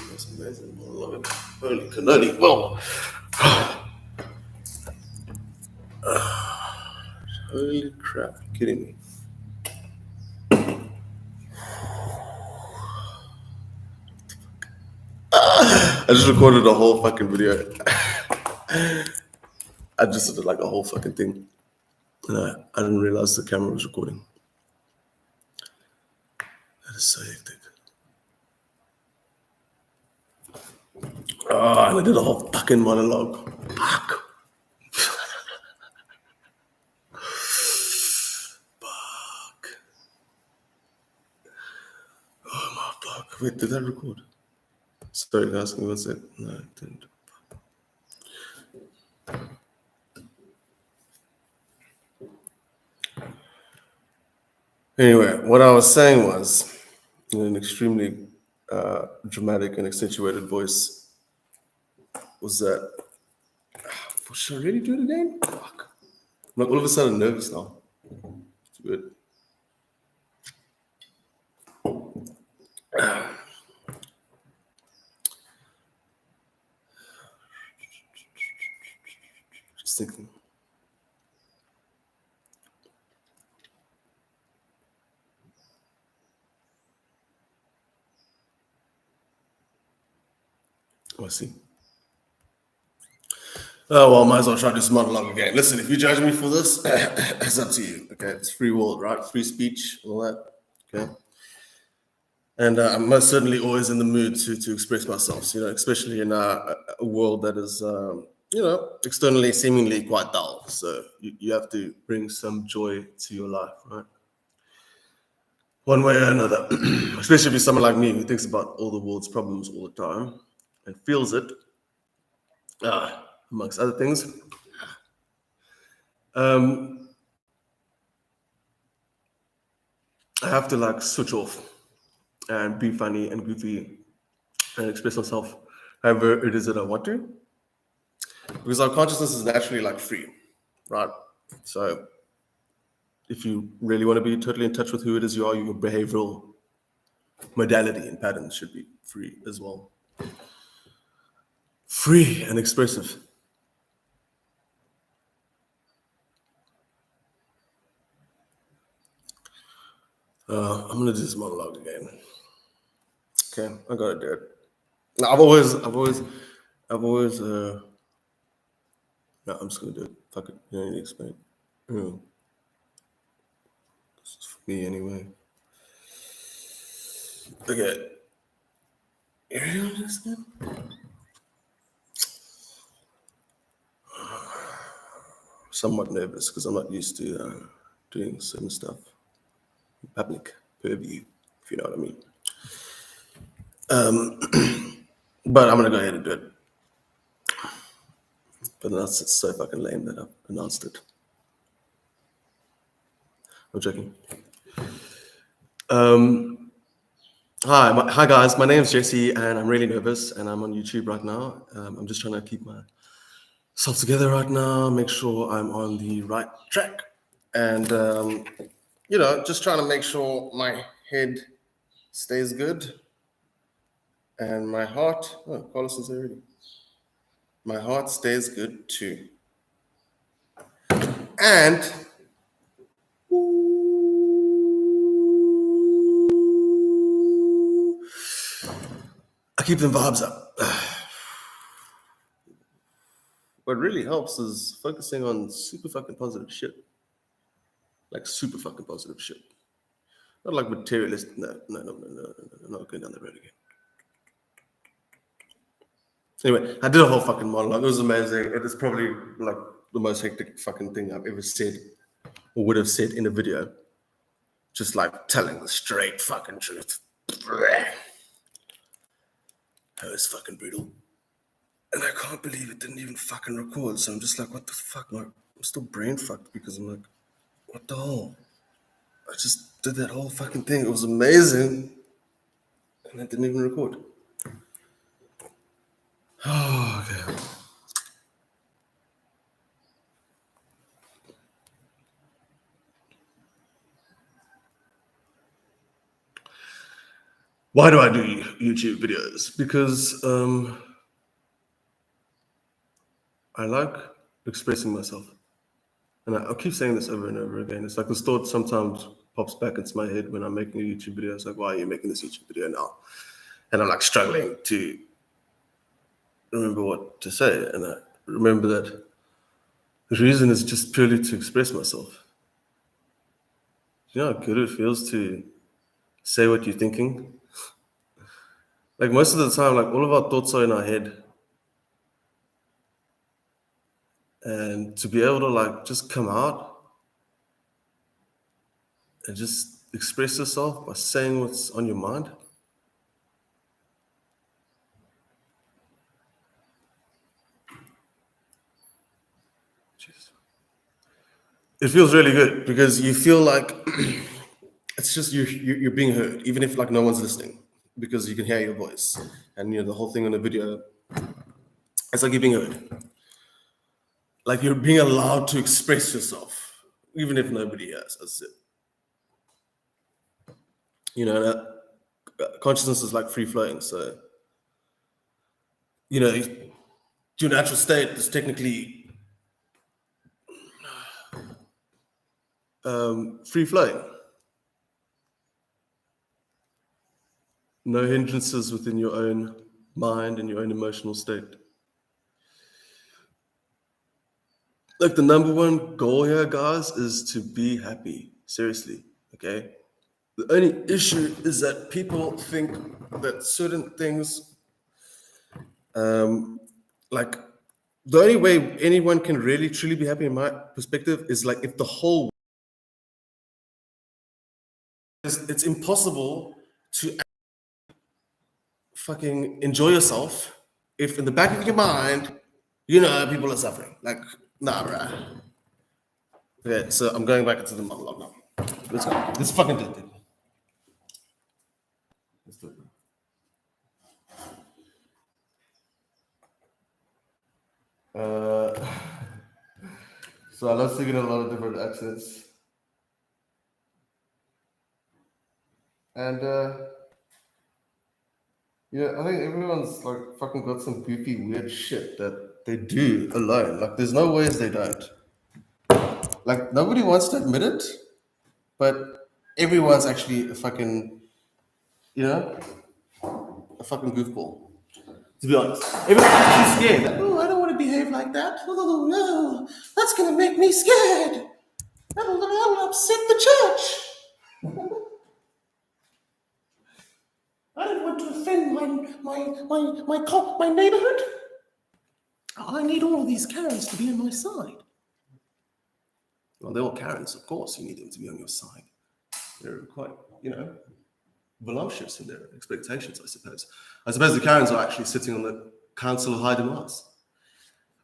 That's amazing. Lord. Holy cannoli. Well, holy crap. You're kidding me. I just recorded a whole fucking video. I just did like a whole fucking thing. And I didn't realize the camera was recording. That is so hectic. Oh, and I did a whole fucking monologue. Fuck. Fuck. Oh my fuck. Wait, did that record? Sorry guys, give me one sec. No, it didn't. Anyway, what I was saying was, in an extremely dramatic and accentuated voice, was that, should I really do it again? Fuck. I'm like all of a sudden nervous now. It's good. Just thinking. Oh, I see. Oh, well, might as well try to do some monologue again. Listen, if you judge me for this, it's up to you. Okay, it's free world, right? Free speech, all that. Okay. And I'm most certainly always in the mood to express myself, especially in a world that is, externally seemingly quite dull. So you have to bring some joy to your life, right? One way or another, especially if you're someone like me who thinks about all the world's problems all the time and feels it, amongst other things. I have to like switch off and be funny and goofy and express myself however it is that I want to. Because our consciousness is naturally like free, right? So if you really want to be totally in touch with who it is you are, your behavioral modality and patterns should be free as well. Free and expressive. I'm gonna do this monologue again. Okay, I gotta do it. I've always. No, I'm just gonna do it. Fuck it. You don't need to explain. This is for me anyway. Okay. You ready on this then? Somewhat nervous because I'm not used to doing certain stuff in public purview, if you know what I mean. But I'm gonna go ahead and do it. But that's it's so fucking lame that I've announced it. I'm joking. Hi guys. My name's Jesse, and I'm really nervous, and I'm on YouTube right now. I'm just trying to keep myself together right now, make sure I'm on the right track, and just trying to make sure my head stays good, and my heart. Oh, Carlos is already. My heart stays good too, and I keep them vibes up. What really helps is focusing on super fucking positive shit. Like super fucking positive shit. Not like materialist. No, not going down the road again. Anyway, I did a whole fucking monologue. It was amazing. It is probably like the most hectic fucking thing I've ever said or would have said in a video. Just like telling the straight fucking truth. That was fucking brutal. And I can't believe it didn't even fucking record. So I'm just like, what the fuck? I'm still brain fucked because I'm like, what the hell? I just did that whole fucking thing. It was amazing. And I didn't even record. Oh, okay. Why do I do YouTube videos? Because I like expressing myself. And I'll keep saying this over and over again. It's like this thought sometimes pops back into my head when I'm making a YouTube video. It's like, why are you making this YouTube video now? And I'm like struggling to remember what to say. And I remember that the reason is just purely to express myself. You know how good it feels to say what you're thinking? Like most of the time, like all of our thoughts are in our head. And to be able to like just come out and just express yourself by saying what's on your mind. It feels really good because you feel like it's just you're being heard, even if like no one's listening, because you can hear your voice, and the whole thing on the video, it's like you're being heard, like you're being allowed to express yourself, even if nobody hears. That's it. Consciousness is like free flowing, so your natural state is technically free flowing. No hindrances within your own mind and your own emotional state. Like the number one goal here, guys, is to be happy. Seriously, okay? The only issue is that people think that certain things, like the only way anyone can really truly be happy in my perspective is like if the whole it's impossible to fucking enjoy yourself if in the back of your mind, people are suffering. Like, nah, bruh. Okay, so I'm going back into the monologue now. Let's go. Let's fucking do it. Let's do it. So I love singing in a lot of different accents. And I think everyone's like fucking got some goofy weird shit that they do alone. Like there's no ways they don't. Like nobody wants to admit it, but everyone's actually a fucking, a fucking goofball. To be honest, everyone's too scared. Like, oh, I don't want to behave like that. Oh no, that's gonna make me scared. That'll upset the church. I don't want to offend my neighborhood. I need all of these Karens to be on my side. Well, they're all Karens, of course. You need them to be on your side. They're quite, voluptuous in their expectations, I suppose. I suppose the Karens are actually sitting on the Council of High Demands.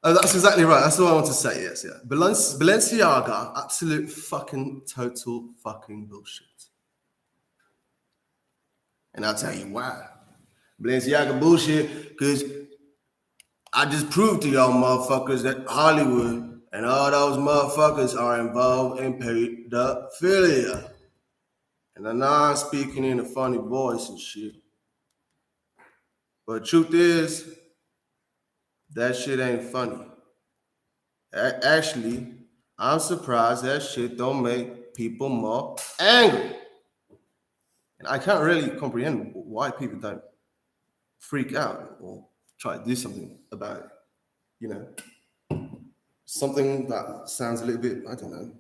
Oh, that's exactly right. That's what I want to say. Yes, yeah. Balenciaga, absolute fucking total fucking bullshit. And I'll tell you why. Balenciaga bullshit, because I just proved to y'all motherfuckers that Hollywood and all those motherfuckers are involved in pedophilia. And I'm not speaking in a funny voice and shit. But the truth is, that shit ain't funny. Actually, I'm surprised that shit don't make people more angry. And I can't really comprehend why people don't freak out or try to do something about it. Something that sounds a little bit, I don't know,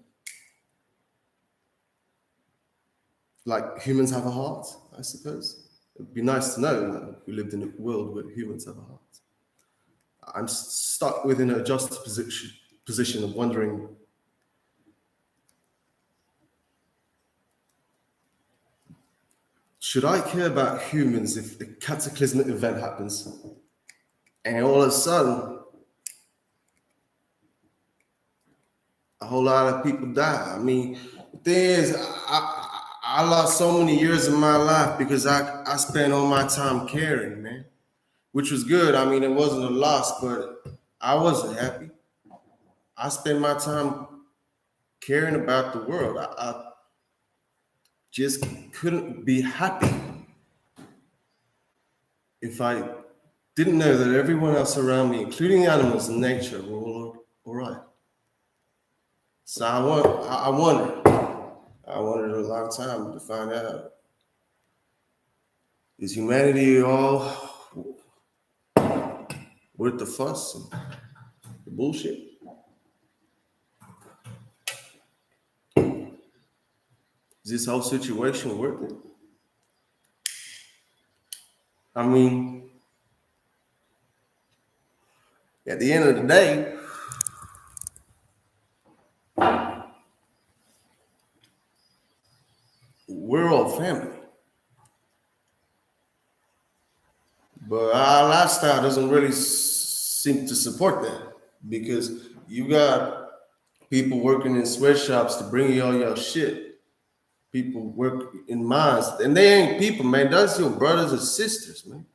like humans have a heart, I suppose. It'd be nice to know that we lived in a world where humans have a heart. I'm stuck within a just position of wondering, should I care about humans if a cataclysmic event happens and all of a sudden a whole lot of people die? I mean, the thing is, I lost so many years of my life because I spent all my time caring, man, which was good. I mean, it wasn't a loss, but I wasn't happy. I spent my time caring about the world. I just couldn't be happy. if I didn't know that everyone else around me, including animals and nature, were all right. So I wanted a long time to find out, is humanity all worth the fuss and the bullshit? Is this whole situation worth it? I mean, at the end of the day, we're all family. But our lifestyle doesn't really seem to support that, because you got people working in sweatshops to bring you all your shit. People work in mines, and they ain't people, man. That's your brothers and sisters, man.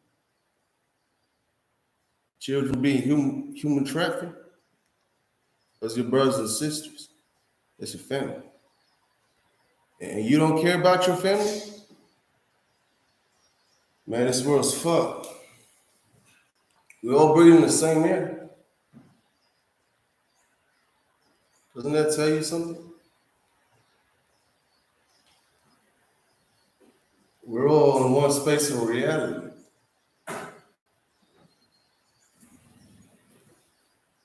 Children being human trafficked, that's your brothers and sisters. That's your family. And you don't care about your family? Man, this world's fucked. We all breathe in the same air. Doesn't that tell you something? We're all in one space of reality.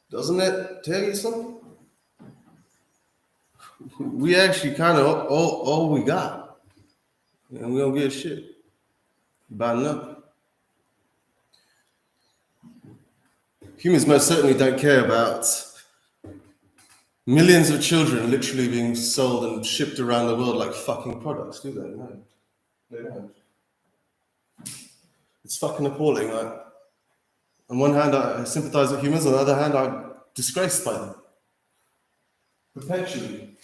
Doesn't that tell you something? We actually kind of all we got. And we don't give a shit about nothing. Humans most certainly don't care about millions of children literally being sold and shipped around the world like fucking products, do they? No, they don't. It's fucking appalling. Like, on one hand, I sympathize with humans. On the other hand, I'm disgraced by them. Perpetually.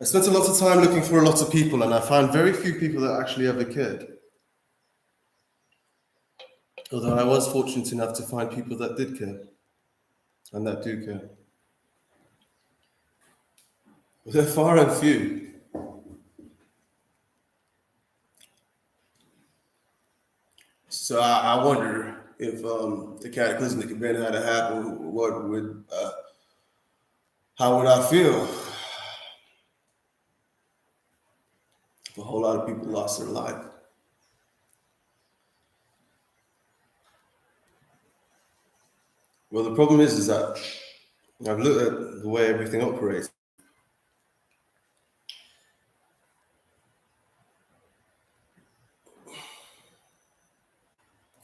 I spent a lot of time looking for a lot of people, and I found very few people that actually ever cared. Although I was fortunate enough to find people that did care, and that do care. But they're far and few. So I wonder if the cataclysmic event had to happen, how would I feel? If a whole lot of people lost their life. Well, the problem is that I've looked at the way everything operates.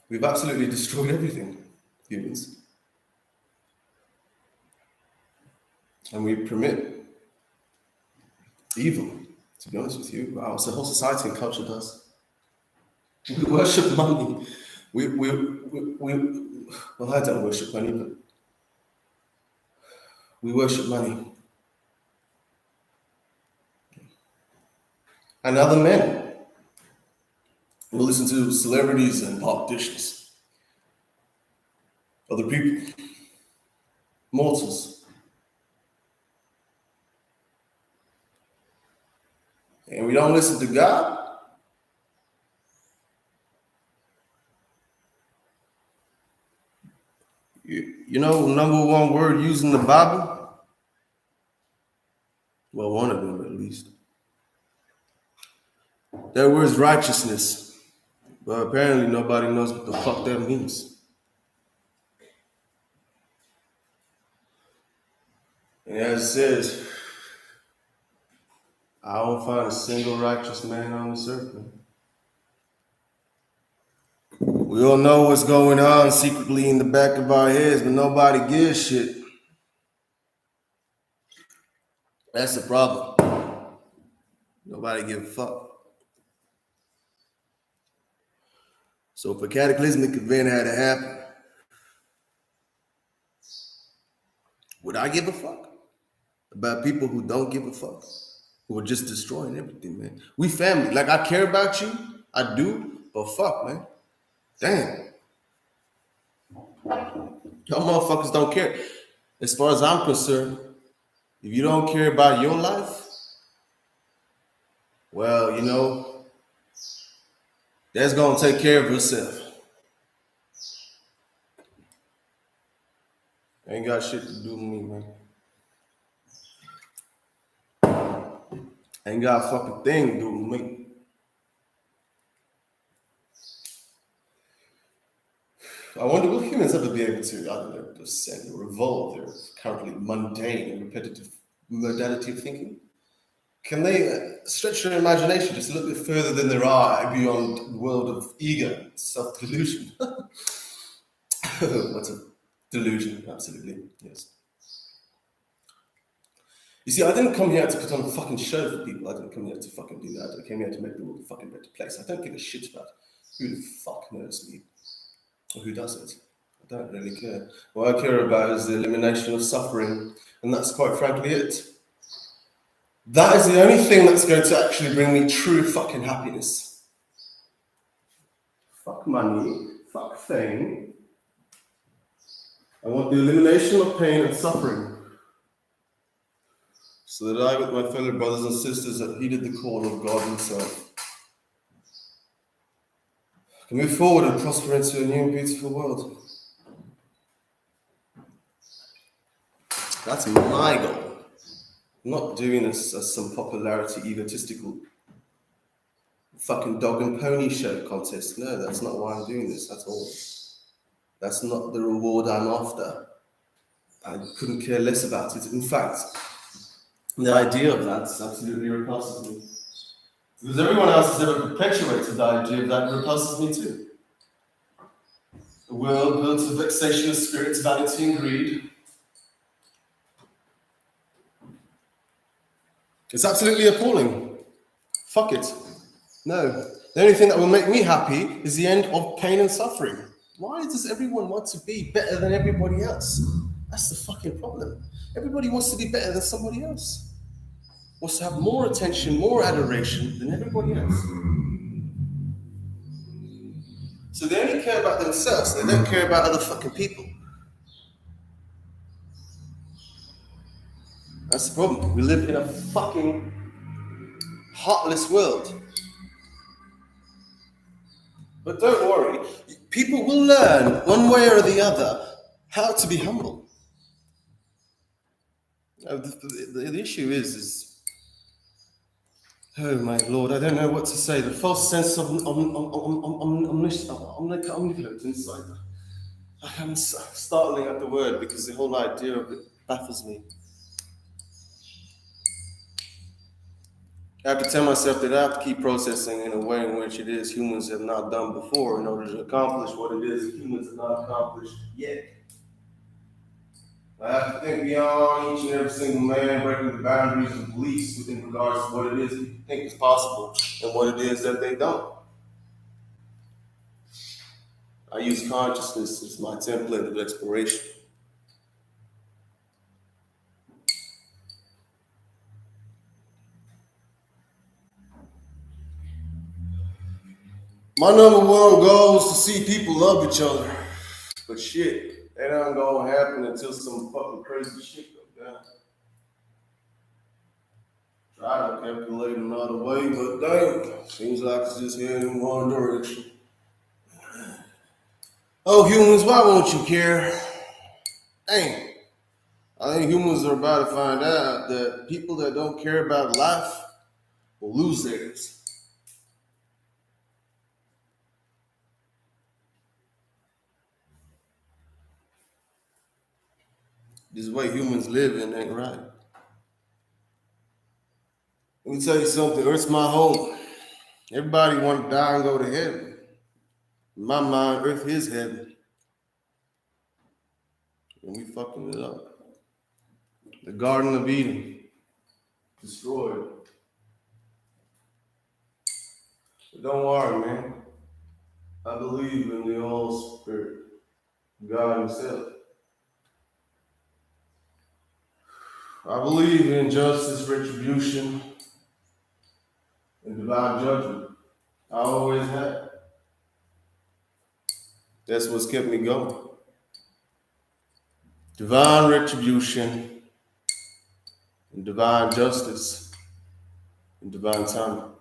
We've absolutely destroyed everything, humans. And we permit evil, to be honest with you. Wow, so whole society and culture does. We worship money. Well, I don't worship money, but we worship money. And other men will listen to celebrities and politicians, other people, mortals. And we don't listen to God. You know, number one word used in the Bible? Well, one of them at least. That word is righteousness. But apparently nobody knows what the fuck that means. And as it says, I don't find a single righteous man on this earth, man. We all know what's going on secretly in the back of our heads, but nobody gives shit. That's the problem. Nobody gives a fuck. So if a cataclysmic event had to happen, would I give a fuck about people who don't give a fuck? Who are just destroying everything, man. We family. Like, I care about you. I do. But fuck, man. Damn. Y'all motherfuckers don't care. As far as I'm concerned, if you don't care about your life, well, you know, That's gonna take care of herself. Ain't got shit to do with me, man. Ain't got a fucking thing to do with me. I wonder, will humans ever be able to, I don't know, ascend or evolve their currently mundane and repetitive modality of thinking? Can they stretch their imagination just a little bit further than their eye beyond the world of ego, self-delusion? What's a delusion? Absolutely, yes. You see, I didn't come here to put on a fucking show for people. I didn't come here to fucking do that. I came here to make the world a fucking better place. I don't give a shit about who the fuck knows me or who doesn't. I don't really care. What I care about is the elimination of suffering, and that's quite frankly it. That is the only thing that's going to actually bring me true fucking happiness. Fuck money, fuck fame. I want the elimination of pain and suffering, so that I, with my fellow brothers and sisters that heeded the call of God Himself, can move forward and prosper into a new and beautiful world. That's my goal. I'm not doing this as some popularity, egotistical fucking dog and pony show contest. No, that's not why I'm doing this at all. That's not the reward I'm after. I couldn't care less about it. In fact, the idea of that absolutely repulses me. Because everyone else has ever perpetuated the idea of that repulses me too. A world built of vexation of spirits, vanity and greed. It's absolutely appalling. Fuck it. No. The only thing that will make me happy is the end of pain and suffering. Why does everyone want to be better than everybody else? That's the fucking problem. Everybody wants to be better than somebody else. Wants to have more attention, more adoration than everybody else. So they only care about themselves. They don't care about other fucking people. That's the problem. We live in a fucking heartless world. But don't worry, people will learn one way or the other how to be humble. The issue is, oh my Lord, I don't know what to say. The false sense of omnipotence, I'm startling at the word because the whole idea of it baffles me. I have to tell myself that I have to keep processing in a way in which it is humans have not done before in order to accomplish what it is humans have not accomplished yet. I have to think beyond each and every single man, breaking the boundaries of beliefs within regards to what it is people think is possible and what it is that they don't. I use consciousness as my template of exploration. My number one goal is to see people love each other. But shit, that ain't gonna happen until some fucking crazy shit goes down. Try to calculate another way, but damn, seems like it's just heading in one direction. Oh, humans, why won't you care? Dang. I think humans are about to find out that people that don't care about life will lose theirs. This is the way humans live and ain't right. Let me tell you something, Earth's my home. Everybody want to die and go to heaven. In my mind, Earth is heaven. And we fucking it up. The Garden of Eden, destroyed. But don't worry, man. I believe in the Holy Spirit, God Himself. I believe in justice, retribution, and divine judgment. I always have. That's what's kept me going. Divine retribution, and divine justice, and divine timing.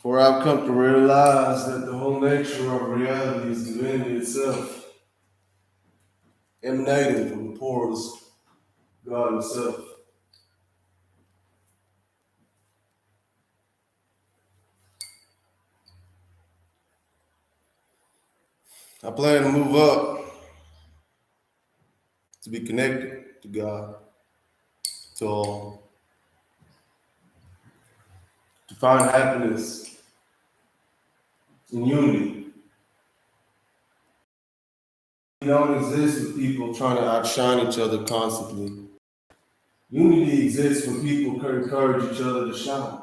For I've come to realize that the whole nature of reality is divinity itself, emanating from the pores of God Himself. I plan to move up to be connected to God, to all, to find happiness in unity. We don't exist with people trying to outshine each other constantly. Unity exists when people encourage each other to shine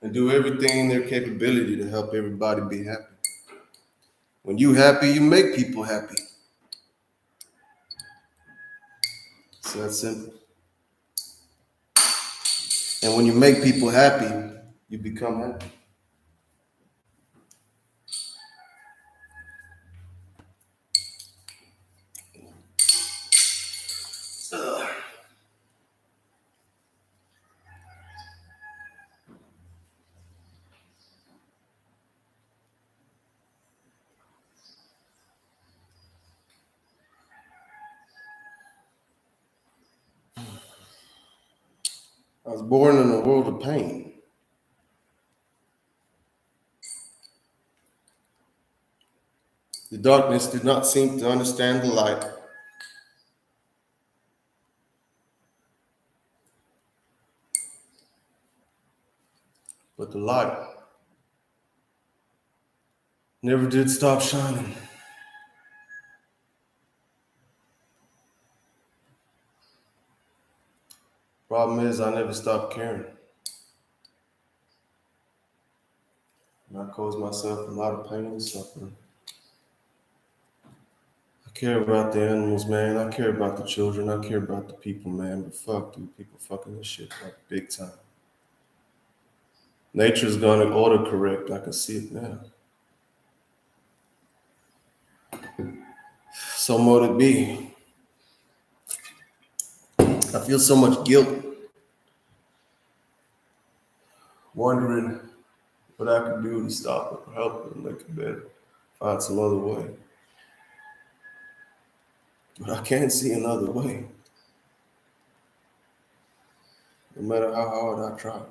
and do everything in their capability to help everybody be happy. When you happy, you make people happy. It's that simple. And when you make people happy, you become happy. I was born in a world of pain. The darkness did not seem to understand the light. But the light never did stop shining. Problem is, I never stopped caring. And I caused myself a lot of pain and suffering. I care about the animals, man. I care about the children. I care about the people, man. But fuck, dude, people fucking this shit up big time. Nature's gonna autocorrect. I can see it now. So mote it be. I feel so much guilt, wondering what I could do to stop it or help it, make it better, find some other way. But I can't see another way, no matter how hard I try.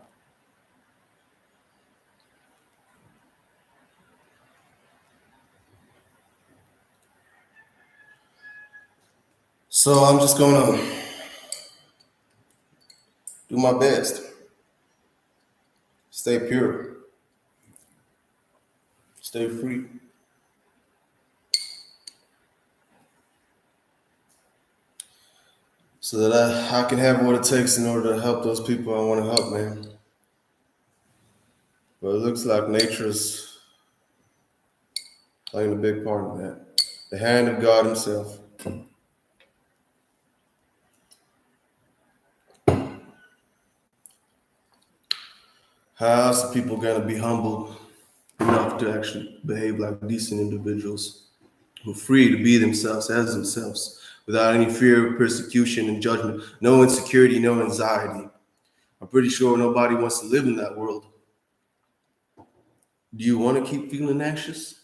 So I'm just gonna do my best, stay pure, stay free. So that I can have what it takes in order to help those people I want to help, man. But it looks like nature's playing a big part in that. The hand of God Himself. How else are people gonna be humbled enough to actually behave like decent individuals who are free to be themselves as themselves without any fear of persecution and judgment, no insecurity, no anxiety? I'm pretty sure nobody wants to live in that world. Do you want to keep feeling anxious,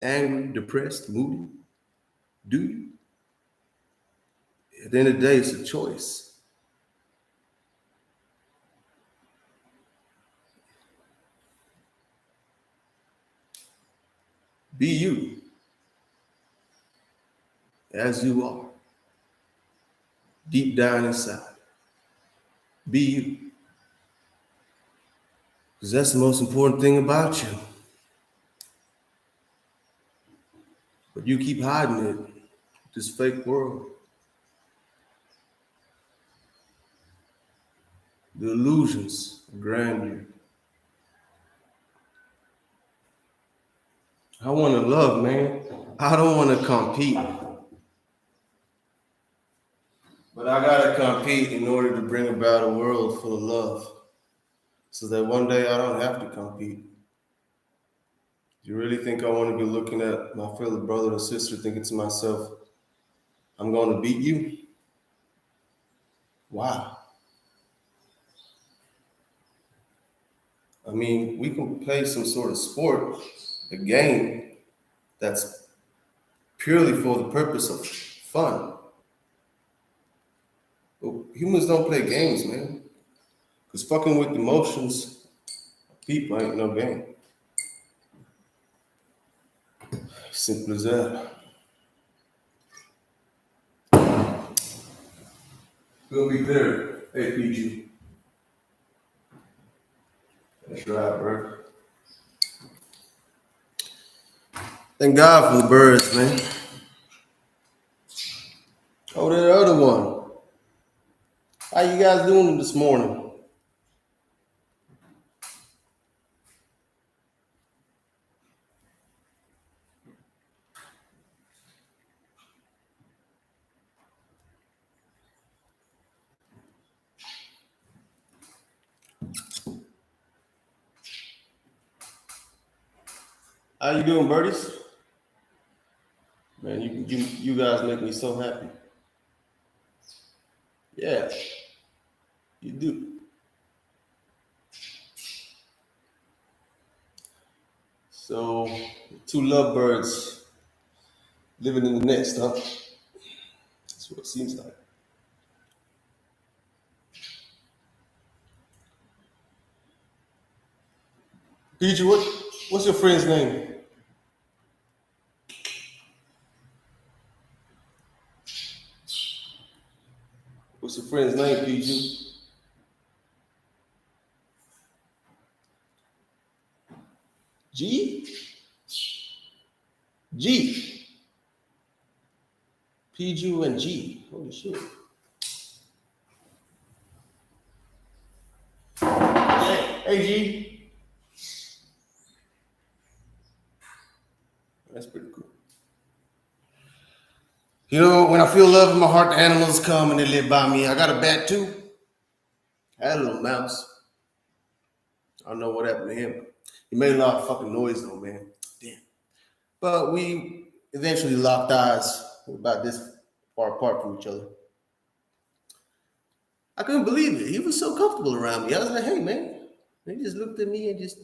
angry, depressed, moody? Do you? At the end of the day, it's a choice. Be you, as you are, deep down inside. Be you. Because that's the most important thing about you. But you keep hiding it, this fake world. The illusions of grandeur. I want to love, man. I don't want to compete. But I got to compete in order to bring about a world full of love. So that one day I don't have to compete. Do you really think I want to be looking at my fellow brother or sister thinking to myself, I'm going to beat you? Why? I mean, we can play some sort of sport, a game that's purely for the purpose of fun. But humans don't play games, man. Because fucking with emotions, people ain't no game. Simple as that. We'll be there, APG. That's right, bro. Thank God for the birds, man. Oh, that other one. How you guys doing this morning? How you doing, birdies? Man, you guys make me so happy. Yeah, you do. So, two lovebirds living in the nest, huh? That's what it seems like. PG, what's your friend's name? What's your friend's name, PG? G? G. PG and G. Holy shit. Hey, G. That's pretty cool. You know, when I feel love in my heart, the animals come and they live by me. I got a bat too. I had a little mouse. I don't know what happened to him. He made a lot of fucking noise though, man. Damn. But we eventually locked eyes. We're about this far apart from each other. I couldn't believe it. He was so comfortable around me. I was like, hey, man. And he just looked at me and just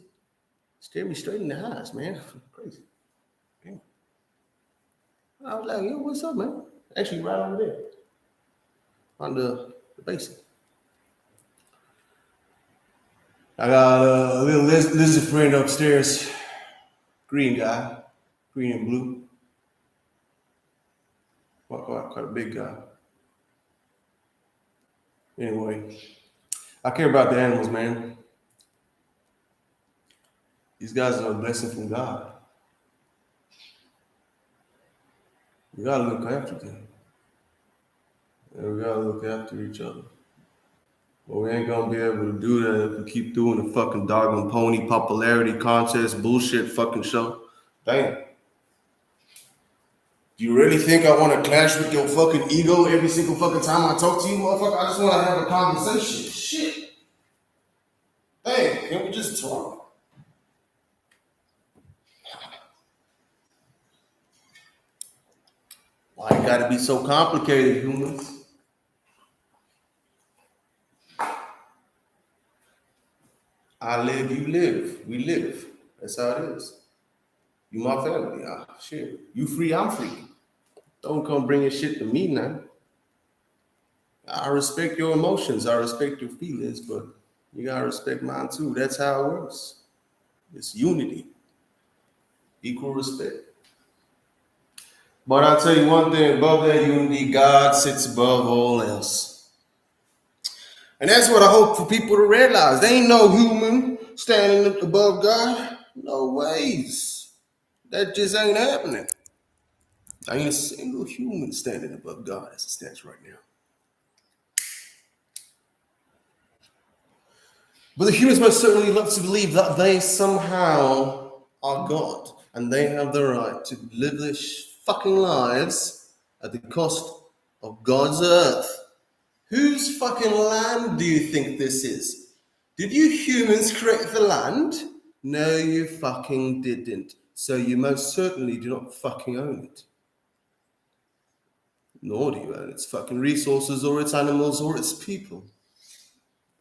stared me straight in the eyes, man. Crazy. Damn. I was like, yo, what's up, man? Actually, right over there on the basin. I got a little lizard friend upstairs, green guy, green and blue. Quite a big guy. Anyway, I care about the animals, man. These guys are a blessing from God. We gotta look after them. And we gotta look after each other. But we ain't gonna be able to do that if we keep doing the fucking dog and pony popularity contest bullshit fucking show. Damn. Do you really think I want to clash with your fucking ego every single fucking time I talk to you, motherfucker? I just want to have a conversation. Shit. Hey, can we just talk? Why it gotta be so complicated, humans? I live, you live, we live. That's how it is. You my family. Ah, shit. You free, I'm free. Don't come bringing shit to me now. I respect your emotions. I respect your feelings, but you gotta respect mine too. That's how it works. It's unity, equal respect. But I'll tell you one thing, above that unity, God sits above all else. And that's what I hope for people to realize. There ain't no human standing above God. No ways. That just ain't happening. There ain't a single human standing above God as it stands right now. But the humans most certainly love to believe that they somehow are God and they have the right to live their fucking lives at the cost of God's earth. Whose fucking land do you think this is? Did you humans create the land? No, you fucking didn't. So you most certainly do not fucking own it. Nor do you own its fucking resources or its animals or its people.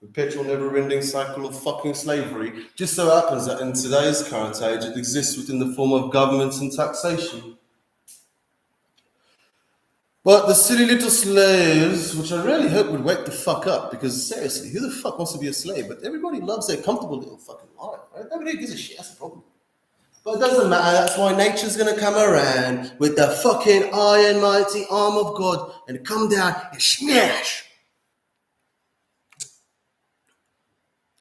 Perpetual never-ending cycle of fucking slavery. Just so happens that in today's current age, it exists within the form of governments and taxation. But the silly little slaves, which I really hope would wake the fuck up, because seriously, who the fuck wants to be a slave? But everybody loves their comfortable little fucking life, right? Nobody gives a shit, that's the problem. But it doesn't matter, that's why nature's gonna come around with the fucking iron mighty arm of God and come down and smash.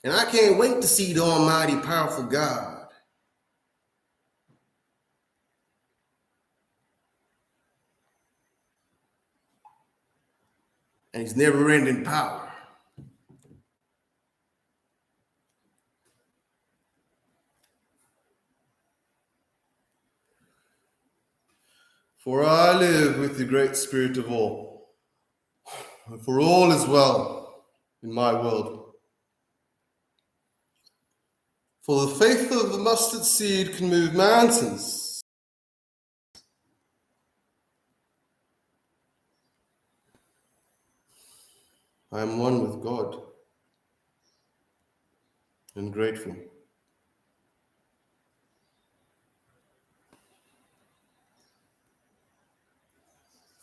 And I can't wait to see the almighty powerful God. And his never-ending power. For I live with the great spirit of all, and for all is well in my world. For the faith of the mustard seed can move mountains. I am one with God and grateful.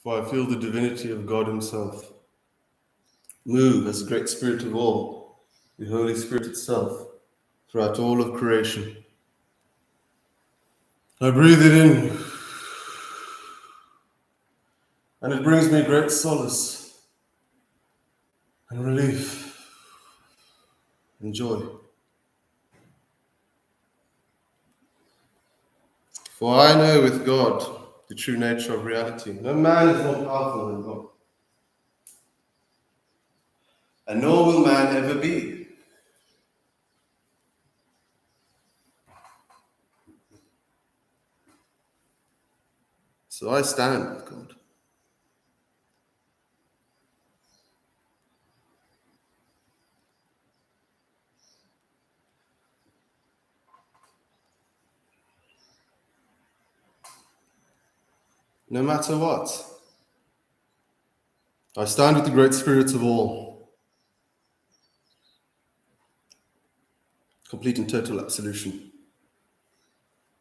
For I feel the divinity of God himself move as the great spirit of all, the Holy Spirit itself, throughout all of creation. I breathe it in, and it brings me great solace and relief and joy. For I know with God the true nature of reality. No man is more powerful than God. And nor will man ever be. So I stand with God. No matter what, I stand with the great spirits of all. Complete and total absolution.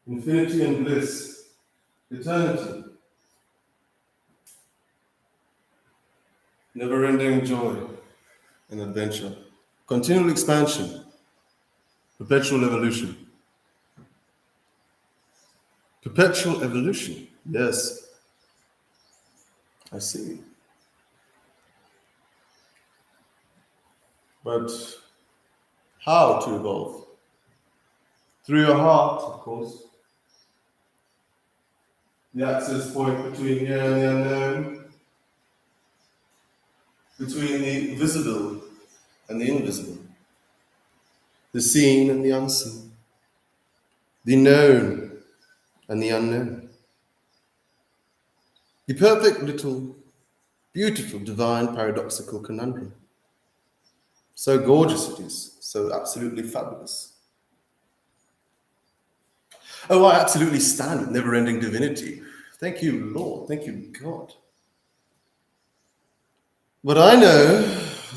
Infinity and bliss. Eternity. Never-ending joy and adventure. Continual expansion. Perpetual evolution. Perpetual evolution. Yes. I see. But how to evolve? Through your heart, of course. The access point between here and the unknown. Between the visible and the invisible. The seen and the unseen. The known and the unknown. The perfect little, beautiful, divine, paradoxical conundrum. So gorgeous it is, so absolutely fabulous. Oh, I absolutely stand with never-ending divinity. Thank you, Lord. Thank you, God. But I know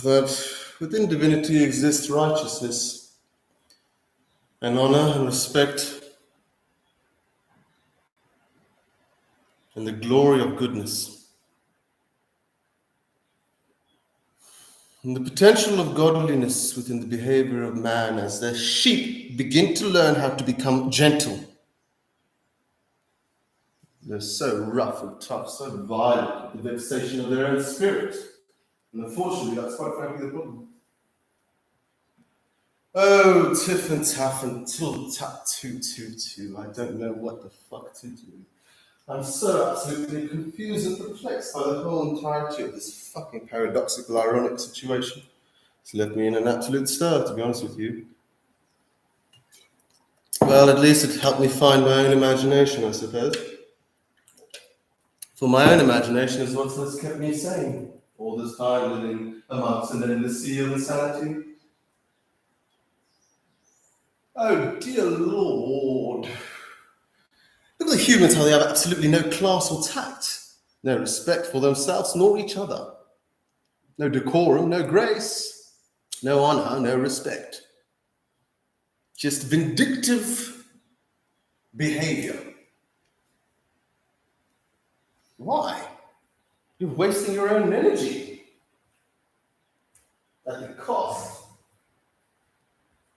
that within divinity exists righteousness and honor and respect and the glory of goodness. And the potential of godliness within the behavior of man as the sheep begin to learn how to become gentle. They're so rough and tough, so violent with the vexation of their own spirit. And unfortunately, that's quite frankly the problem. Oh, tiff and taff and till tap too. I don't know what the fuck to do. I'm so absolutely confused and perplexed by the whole entirety of this fucking paradoxical, ironic situation. It's left me in an absolute stir, to be honest with you. Well, at least it helped me find my own imagination, I suppose. For my own imagination is what's kept me sane all this time, living amongst an endless sea of insanity. Oh, dear Lord. Look at the humans, how they have absolutely no class or tact, no respect for themselves nor each other, no decorum, no grace. No honor, no respect. Just vindictive behavior. Why? You're wasting your own energy at the cost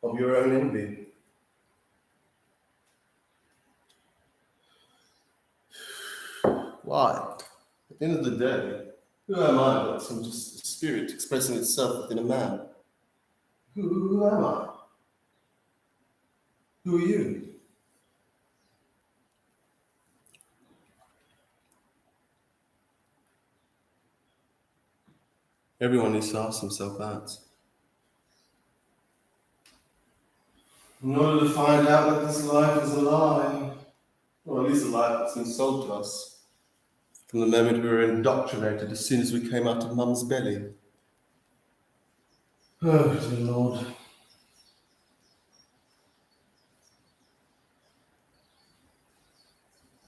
of your own envy. Why? At the end of the day, who am I but some just a spirit expressing itself within a man? Who am I? Who are you? Everyone needs to ask himself that. In order to find out that this life is a lie, or at least a lie that's been sold to us from the moment we were indoctrinated as soon as we came out of mum's belly. Oh, dear Lord.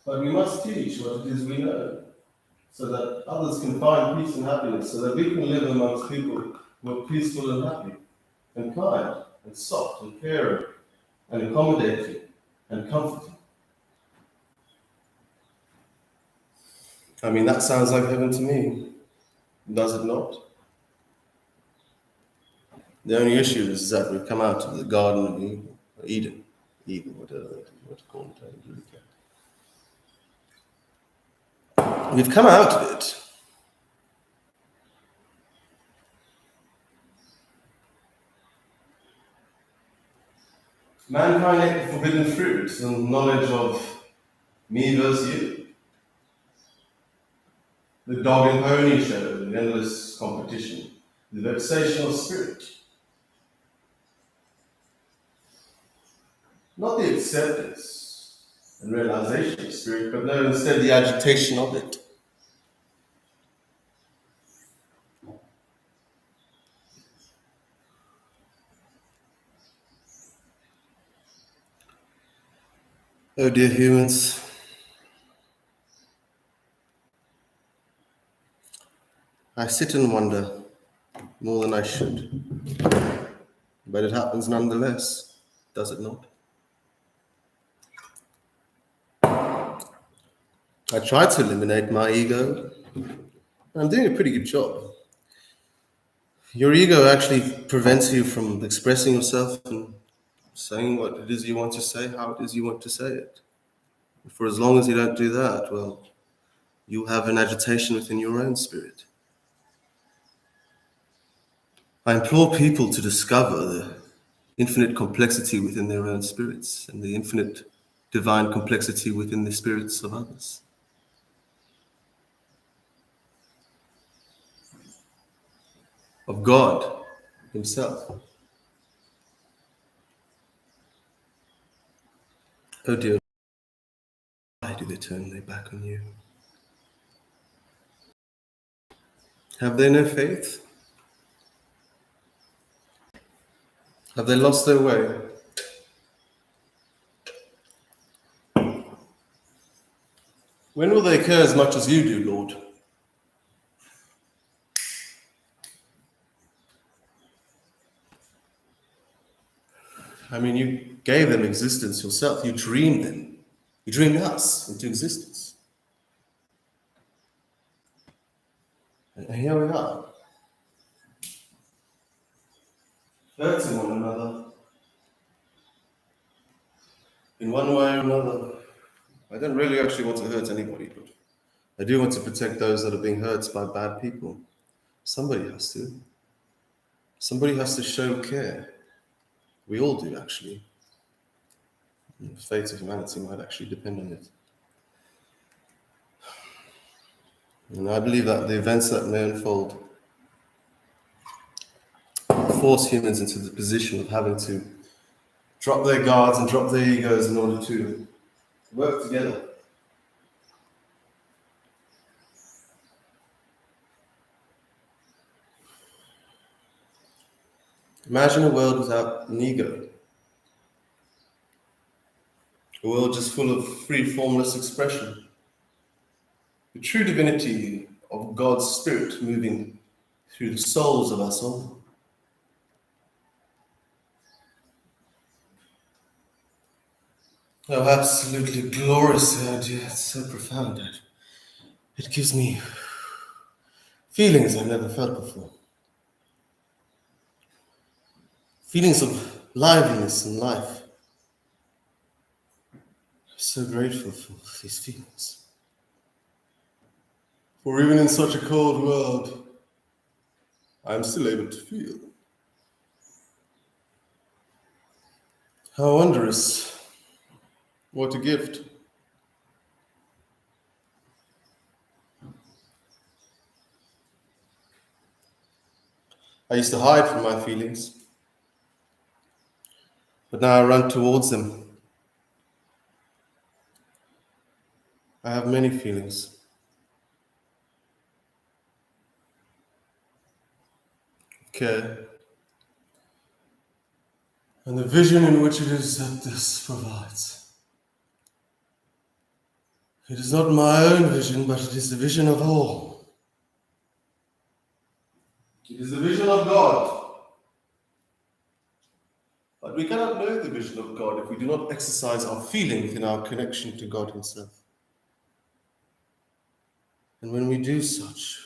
But we must teach what it is we know, so that others can find peace and happiness, so that we can live amongst people who are peaceful and happy, and kind, and soft, and caring, and accommodating, and comforting. I mean, that sounds like heaven to me, does it not? The only issue is that we've come out of the Garden of Eden, whatever you want to call it. I don't really care. We've come out of it. Mankind ate the forbidden fruit and knowledge of me versus you. The dog and pony show, the endless competition, the vexation of spirit. Not the acceptance and realization of spirit, but no, instead the agitation of it. Oh dear humans, I sit and wonder more than I should, but it happens nonetheless, does it not? I try to eliminate my ego. I'm doing a pretty good job. Your ego actually prevents you from expressing yourself and saying what it is you want to say, how it is you want to say it. For as long as you don't do that, well, you have an agitation within your own spirit. I implore people to discover the infinite complexity within their own spirits and the infinite divine complexity within the spirits of others. Of God Himself. Oh dear, why do they turn their back on you? Have they no faith? Have they lost their way? When will they care as much as you do, Lord? I mean, you gave them existence yourself. You dreamed them. You dreamed us into existence. And here we are. Hurting one another. In one way or another. I don't really actually want to hurt anybody, but I do want to protect those that are being hurt by bad people. Somebody has to. Somebody has to show care. We all do, actually. The fate of humanity might actually depend on it. And I believe that the events that may unfold force humans into the position of having to drop their guards and drop their egos in order to work together. Imagine a world without an ego. A world just full of free, formless expression. The true divinity of God's Spirit moving through the souls of us all. Oh, absolutely glorious idea. It's so profound that it gives me feelings I've never felt before. Feelings of liveliness in life. I'm so grateful for these feelings. For even in such a cold world, I'm still able to feel. How wondrous. What a gift. I used to hide from my feelings, but now I run towards them. I have many feelings. Care. And the vision in which it is that this provides. It is not my own vision, but it is the vision of all. It is the vision of God. But we cannot know the vision of God if we do not exercise our feeling within our connection to God Himself. And when we do such,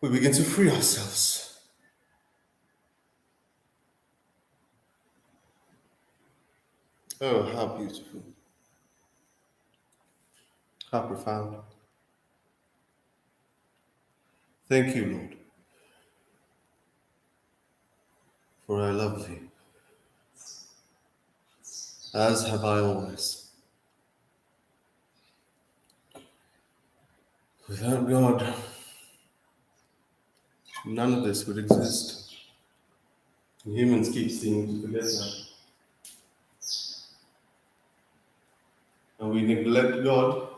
we begin to free ourselves. Oh, how beautiful. How profound. Thank you, Lord, for I love Thee, as have I always. Without God, none of this would exist. And humans keep seeming to forget that. And we neglect God,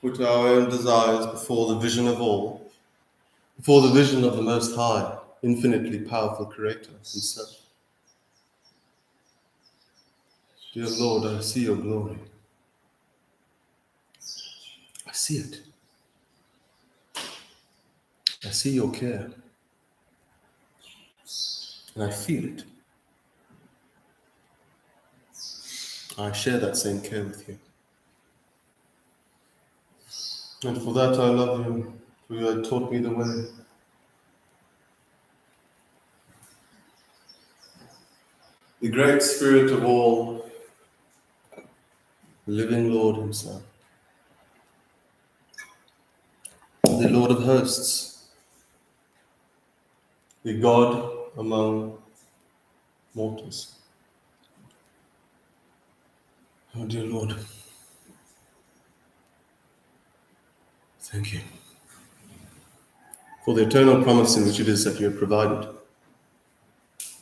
put our own desires before the vision of all, before the vision of the Most High, infinitely powerful Creator Himself. Dear Lord, I see your glory. I see it. I see your care. And I feel it. I share that same care with you. And for that I love you, for you had taught me the way. The great Spirit of all, the living Lord Himself, the Lord of hosts, the God among mortals. Oh dear Lord, thank you for the eternal promise in which it is that you have provided.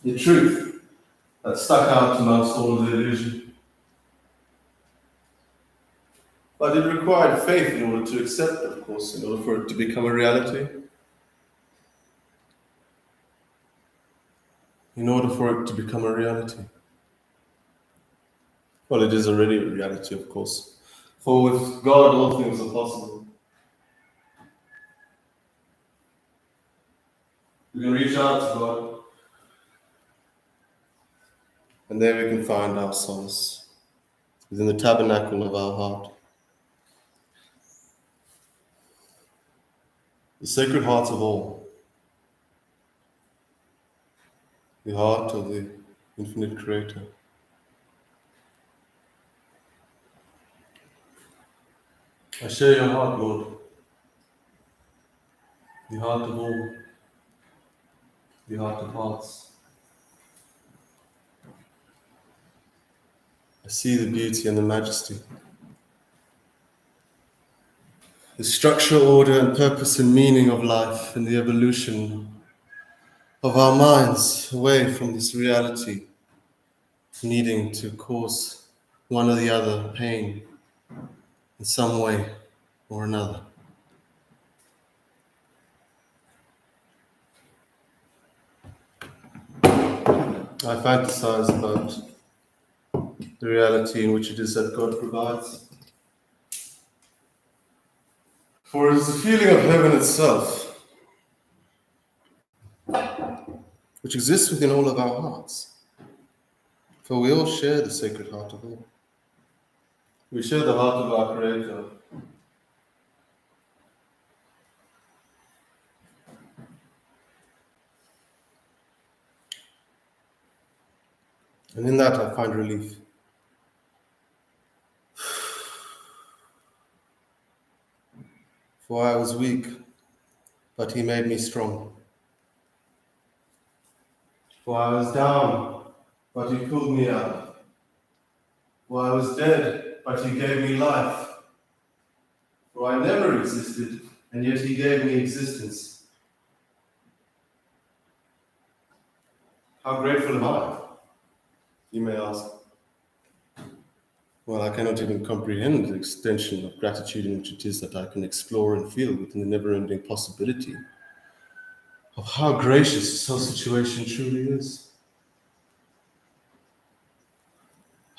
The truth that stuck out amongst all of the illusion. But it required faith in order to accept it, of course, in order for it to become a reality. In order for it to become a reality. Well, it is already a reality, of course. For with God, all things are possible. We can reach out to God, and there we can find our solace within the tabernacle of our heart. The sacred heart of all, the heart of the infinite Creator. I share your heart, Lord, the heart of all, the heart of hearts. I see the beauty and the majesty, the structure, order, and purpose and meaning of life and the evolution of our minds away from this reality, needing to cause one or the other pain in some way or another. I fantasize about the reality in which it is that God provides. For it is the feeling of heaven itself, which exists within all of our hearts. For we all share the Sacred Heart of all. We share the heart of our Creator. And in that I find relief. For I was weak, but he made me strong. For I was down, but he pulled me up. For I was dead, but he gave me life. For I never existed, and yet he gave me existence. How grateful am I? You may ask. Well, I cannot even comprehend the extension of gratitude in which it is that I can explore and feel within the never-ending possibility of how gracious this whole situation truly is.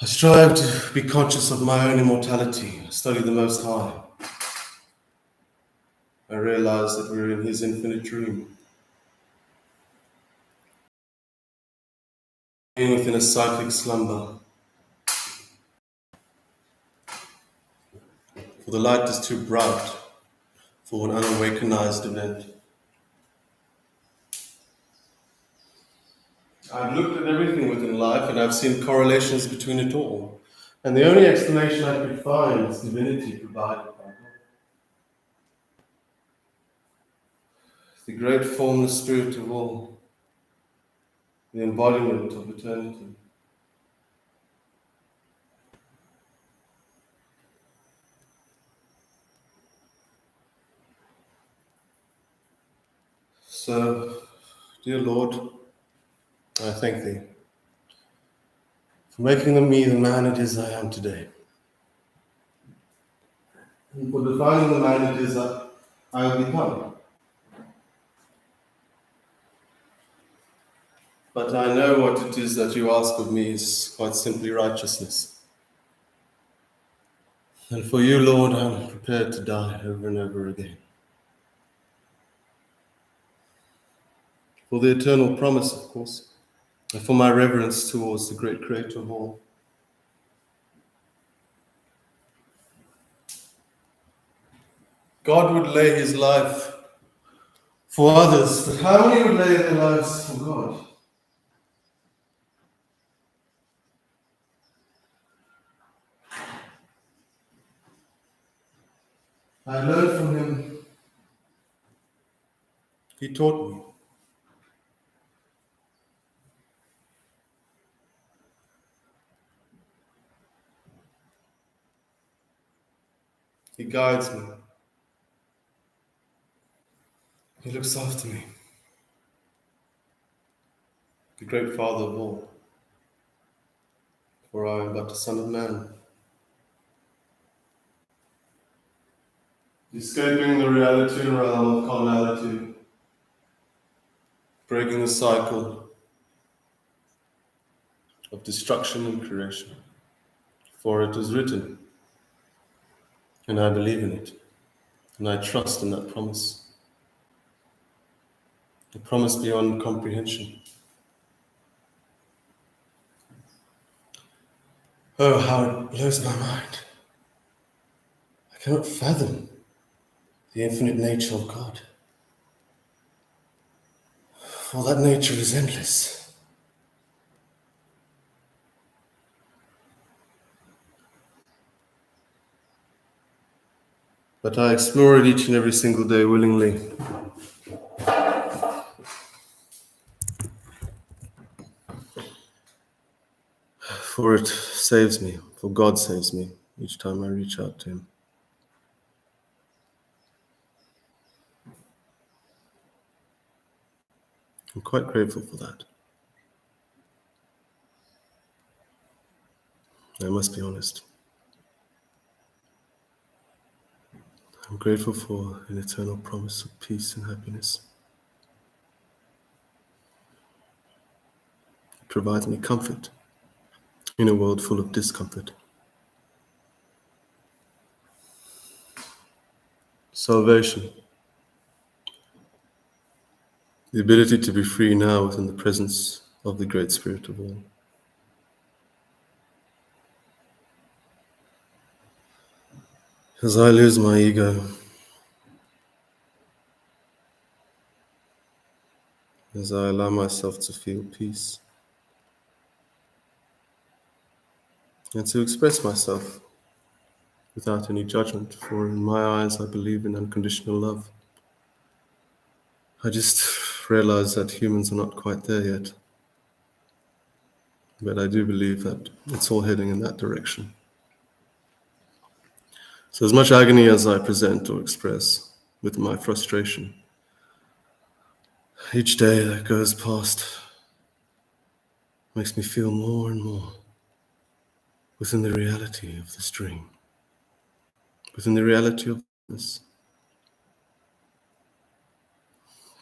I strive to be conscious of my own immortality. I study the Most High. I realize that we're in his infinite dream. Within a cyclic slumber. For the light is too bright for an unawakenized event. I've looked at everything within life and I've seen correlations between it all. And the only explanation I could find is divinity provided by God. The great formless spirit of all, the embodiment of eternity. So, dear Lord, I thank thee for making me the man it is I am today. And for defining the man it is that I will become. But I know what it is that you ask of me is quite simply righteousness. And for you, Lord, I'm prepared to die over and over again. For the eternal promise, of course, and for my reverence towards the great Creator of all. God would lay his life for others, but how many would lay their lives for God? I learned from him. He taught me. He guides me. He looks after me. The great Father of all. For I am but a son of man. Escaping the reality realm of carnality. Breaking the cycle of destruction and creation. For it is written, and I believe in it, and I trust in that promise. A promise beyond comprehension. Oh, how it blows my mind. I cannot fathom the infinite nature of God. For that nature is endless. But I explore it each and every single day willingly. For it saves me, for God saves me each time I reach out to him. I'm quite grateful for that. I must be honest. I'm grateful for an eternal promise of peace and happiness. It provides me comfort in a world full of discomfort. Salvation the ability to be free now within the presence of the Great Spirit of all. As I lose my ego, as I allow myself to feel peace and to express myself without any judgment, for in my eyes I believe in unconditional love. I just realize that humans are not quite there yet, but I do believe that it's all heading in that direction. So as much agony as I present or express with my frustration, each day that goes past makes me feel more and more within the reality of this dream, within the reality of this.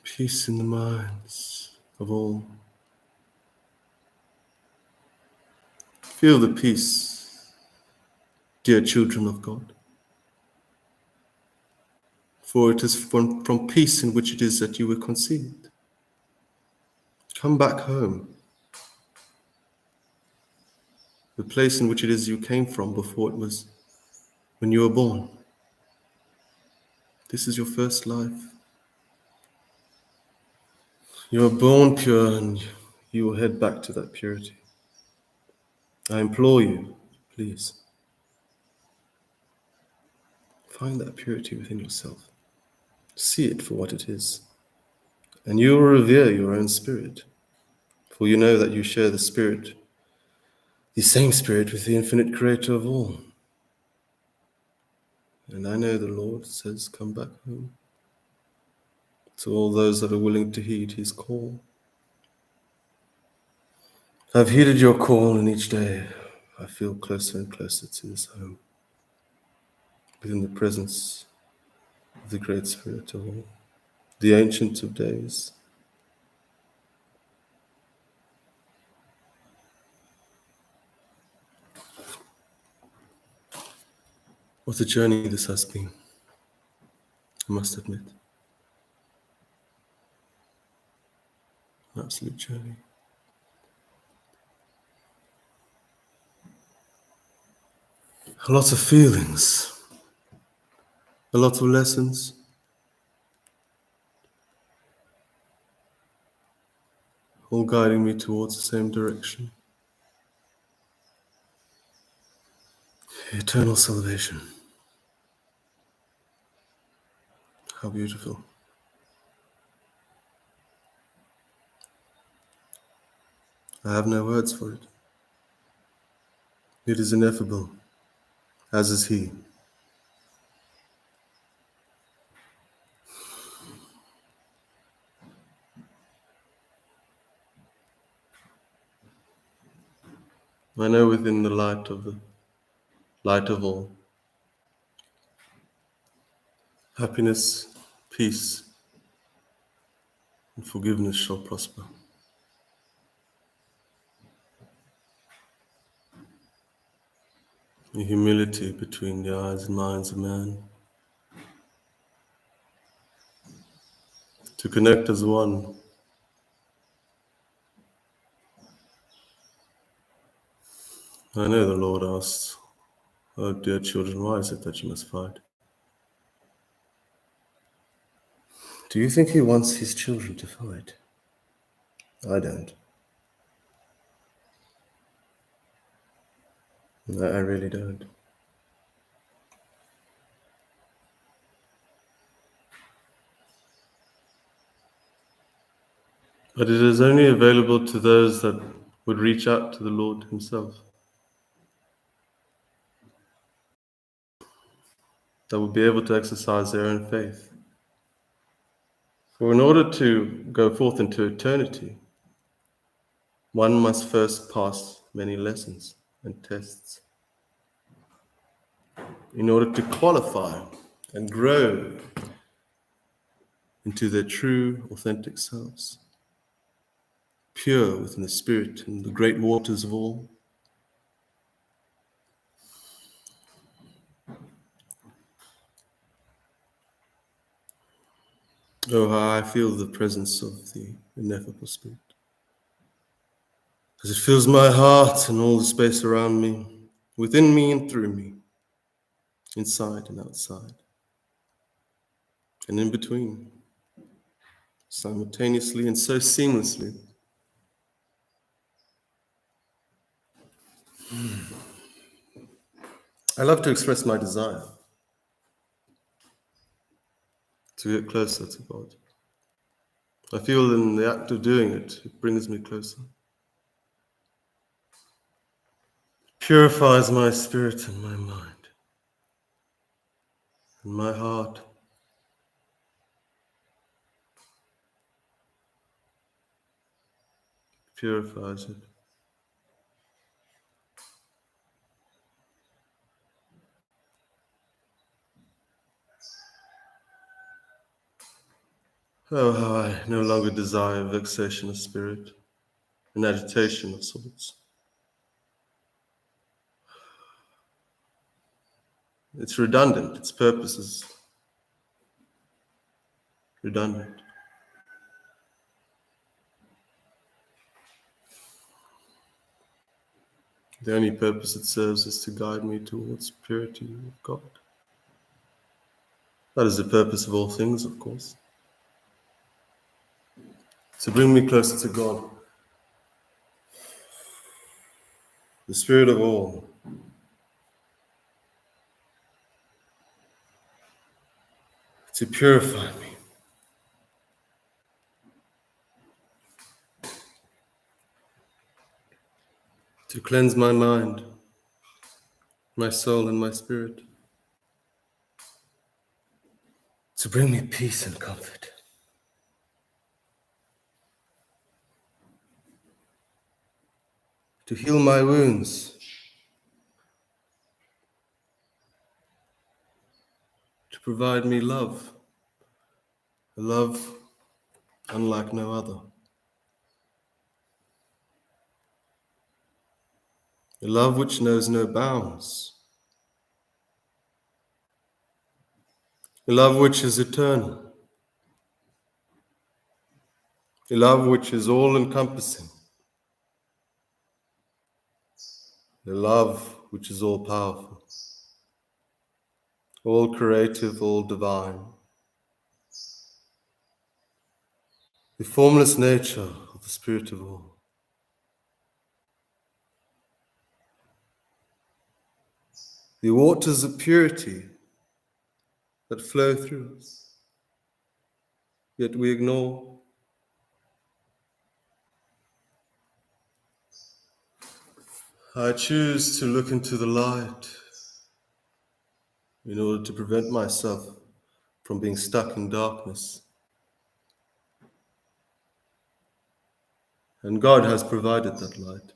Peace in the minds of all. Feel the peace, dear children of God. For it is from peace in which it is that you were conceived. Come back home, the place in which it is you came from before it was when you were born. This is your first life. You are born pure and you will head back to that purity. I implore you, please, find that purity within yourself. See it for what it is. And you will revere your own spirit. For you know that you share the spirit, the same spirit with the infinite creator of all. And I know the Lord says, come back home. To all those that are willing to heed his call. I've heeded your call, and each day I feel closer and closer to this home, within the presence of the Great Spirit of all, the Ancient of Days. What a journey this has been, I must admit. An absolute journey. A lot of feelings, a lot of lessons, all guiding me towards the same direction. Eternal salvation. How beautiful. I have no words for it. It is ineffable, as is he. I know within the light of all, happiness, peace, and forgiveness shall prosper. The humility between the eyes and minds of man, to connect as one. I know the Lord asks, oh dear children, why is it that you must fight? Do you think he wants his children to fight? I don't. I really don't. But it is only available to those that would reach out to the Lord himself, that would be able to exercise their own faith. For in order to go forth into eternity, one must first pass many lessons and tests in order to qualify and grow into their true, authentic selves, pure within the spirit and the great waters of all. Oh, how I feel the presence of the ineffable Spirit. As it fills my heart and all the space around me, within me and through me, inside and outside, and in between, simultaneously and so seamlessly. I love to express my desire to get closer to God. I feel in the act of doing it, it brings me closer. Purifies my spirit and my mind and my heart. Purifies it. Oh, how I no longer desire vexation of spirit and agitation of sorts. It's redundant, its purpose is redundant. The only purpose it serves is to guide me towards purity of God. That is the purpose of all things, of course. To bring me closer to God, the Spirit of all. To purify me. To cleanse my mind, my soul, and my spirit. To bring me peace and comfort. To heal my wounds. To provide me love. A love unlike no other. A love which knows no bounds. A love which is eternal. A love which is all-encompassing. A love which is all-powerful. All creative, all divine. The formless nature of the Spirit of all. The waters of purity that flow through us, yet we ignore. I choose to look into the light in order to prevent myself from being stuck in darkness. And God has provided that light.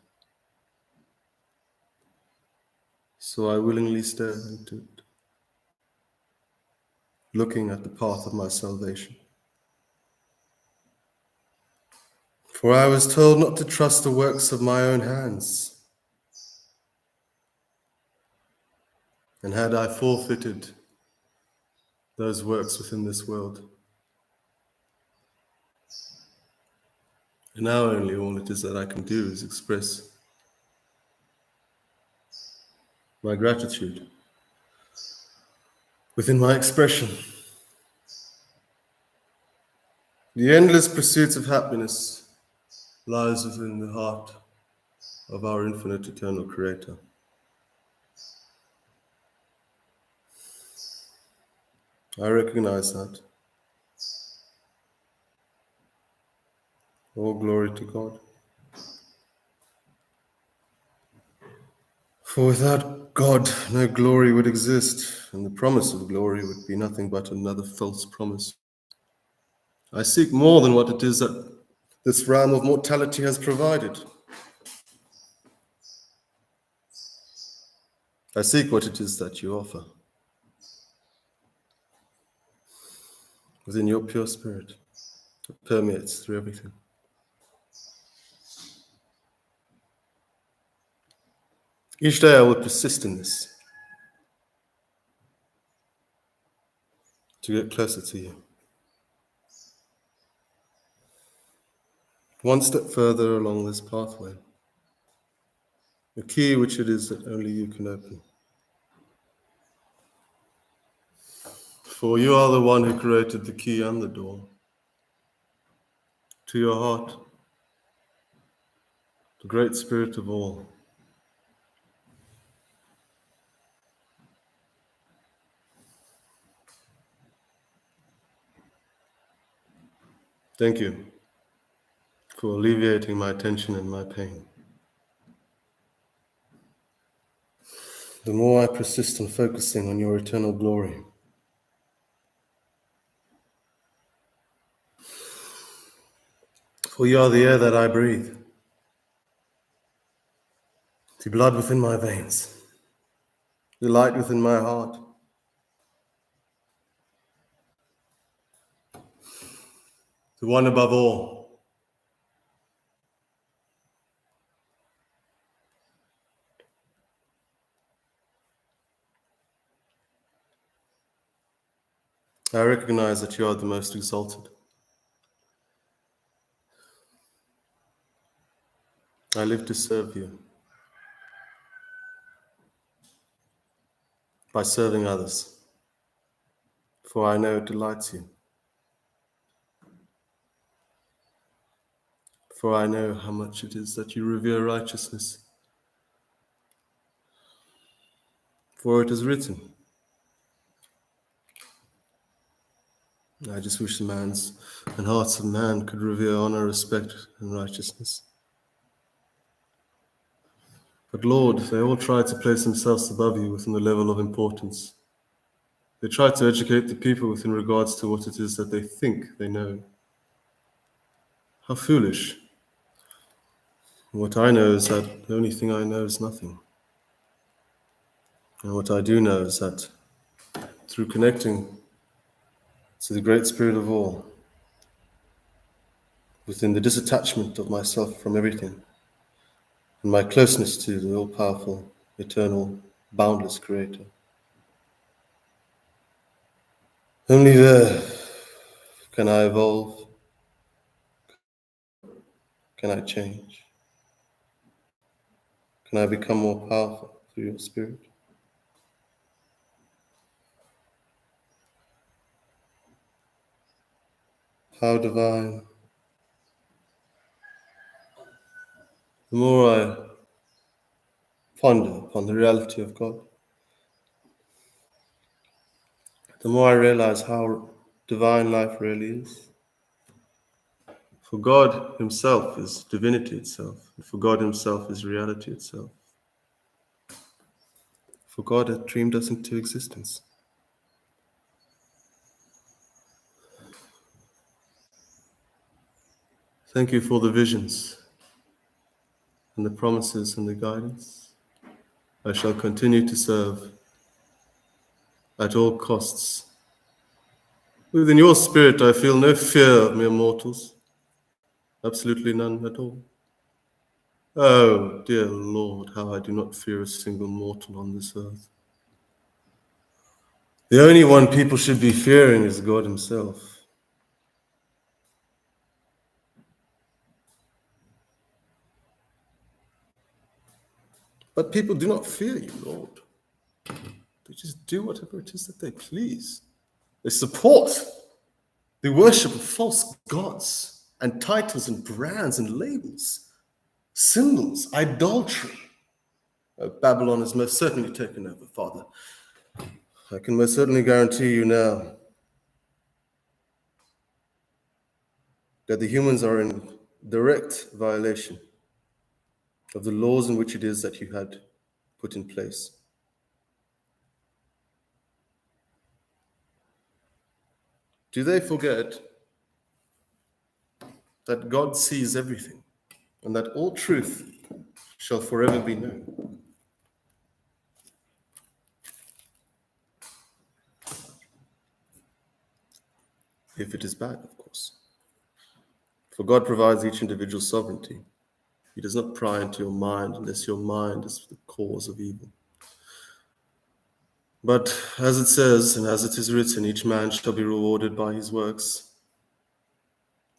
So I willingly stare into it, looking at the path of my salvation. For I was told not to trust the works of my own hands. And had I forfeited those works within this world, and now only all it is that I can do is express my gratitude within my expression. The endless pursuit of happiness lies within the heart of our infinite eternal Creator. I recognize that. All glory to God. For without God, no glory would exist, and the promise of glory would be nothing but another false promise. I seek more than what it is that this realm of mortality has provided. I seek what it is that you offer within your pure spirit that permeates through everything. Each day I will persist in this to get closer to you. one step further along this pathway, a key which it is that only you can open. For you are the one who created the key and the door to your heart, the great spirit of all. Thank you for alleviating my tension and my pain. The more I persist in focusing on your eternal glory, for you are the air that I breathe, the blood within my veins, the light within my heart, the one above all. I recognize that you are the most exalted. I live to serve you by serving others, for I know it delights you. For I know how much it is that you revere righteousness. For it is written, I just wish the minds and hearts of man could revere honor, respect, and righteousness. But Lord, they all try to place themselves above you within the level of importance. They try to educate the people within regards to what it is that they think they know. How foolish. What I know is that the only thing I know is nothing. And what I do know is that through connecting to the great spirit of all, within the disattachment of myself from everything, and my closeness to the all-powerful, eternal, boundless Creator, only there can I evolve, can I change, can I become more powerful through your Spirit. How divine. The more I ponder upon the reality of God, the more I realize how divine life really is. For God Himself is divinity itself. For God Himself is reality itself. For God hath dreamed us into existence. Thank you for the visions and the promises and the guidance. I shall continue to serve at all costs. Within your spirit, I feel no fear of mere mortals. Absolutely none at all. Oh, dear Lord, how I do not fear a single mortal on this earth. The only one people should be fearing is God Himself. But people do not fear you, Lord. They just do whatever it is that they please. They support the worship of false gods and titles and brands and labels, symbols, idolatry. Babylon is most certainly taken over, Father. I can most certainly guarantee you now that the humans are in direct violation of the laws in which it is that you had put in place. Do they forget that God sees everything and that all truth shall forever be known? If it is bad, of course. For God provides each individual sovereignty. He does not pry into your mind unless your mind is the cause of evil. But as it says, and as it is written, each man shall be rewarded by his works.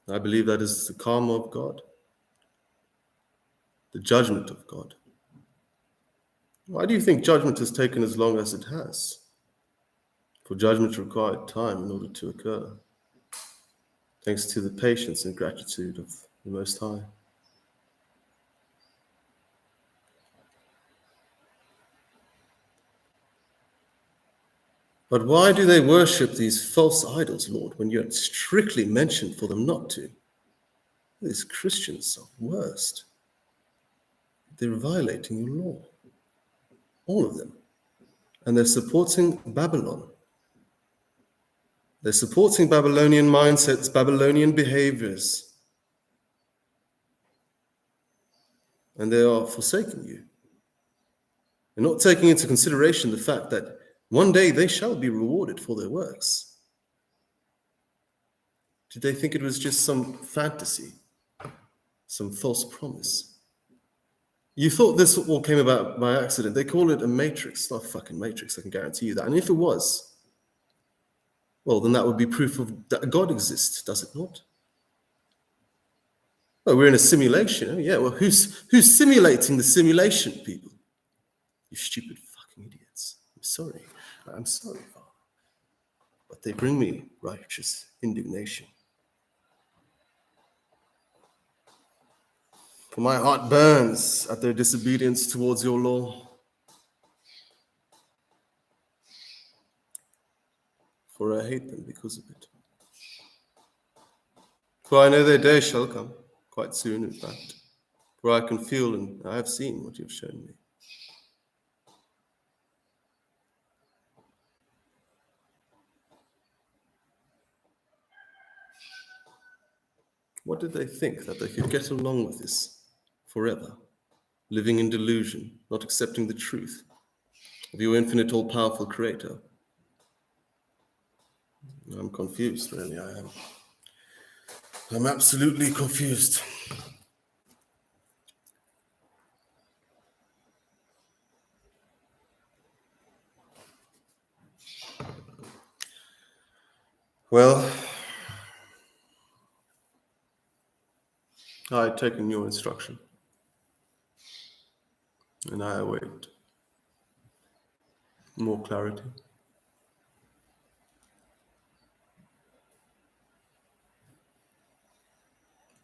I believe that is the karma of God. the judgment of God. Why do you think judgment has taken as long as it has? For judgment required time in order to occur, thanks to the patience and gratitude of the Most High. But why do they worship these false idols, Lord, when you had strictly mentioned for them not to? These Christians are worst. They're violating your law. All of them. And they're supporting Babylon. They're supporting Babylonian mindsets, Babylonian behaviors. And they are forsaking you. They're not taking into consideration the fact that one day they shall be rewarded for their works. Did they think it was just some fantasy, some false promise? You thought this all came about by accident. They call it a matrix. It's not a fucking matrix, I can guarantee you that. And if it was, well, then that would be proof of that God exists, does it not? Oh, we're in a simulation. Oh, yeah, well, who's simulating the simulation, people? You stupid fucking idiots. I'm sorry, Father. But they bring me righteous indignation. For my heart burns at their disobedience towards your law. For I hate them because of it. For I know their day shall come, quite soon in fact. For I can feel and I have seen what you have shown me. What did they think, that they could get along with this forever, living in delusion, not accepting the truth of your infinite, all-powerful Creator? I'm confused, really, I am. I'm absolutely confused. Well, I had taken your instruction, and I await more clarity.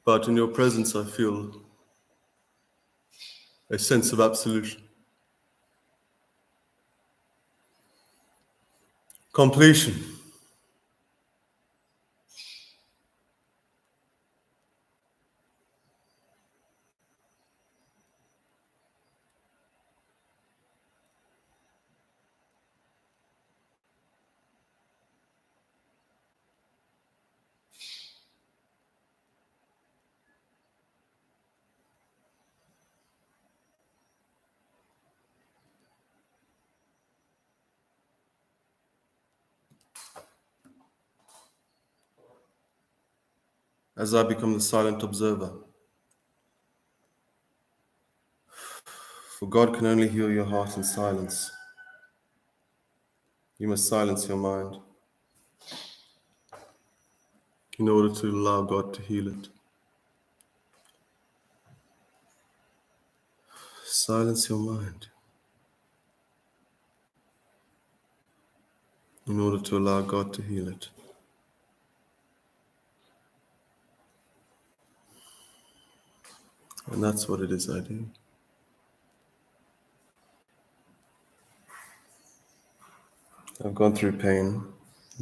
But in your presence, I feel a sense of absolution, completion. As I become the silent observer. For God can only heal your heart in silence. You must silence your mind in order to allow God to heal it. Silence your mind in order to allow God to heal it. And that's what it is I do. I've gone through pain.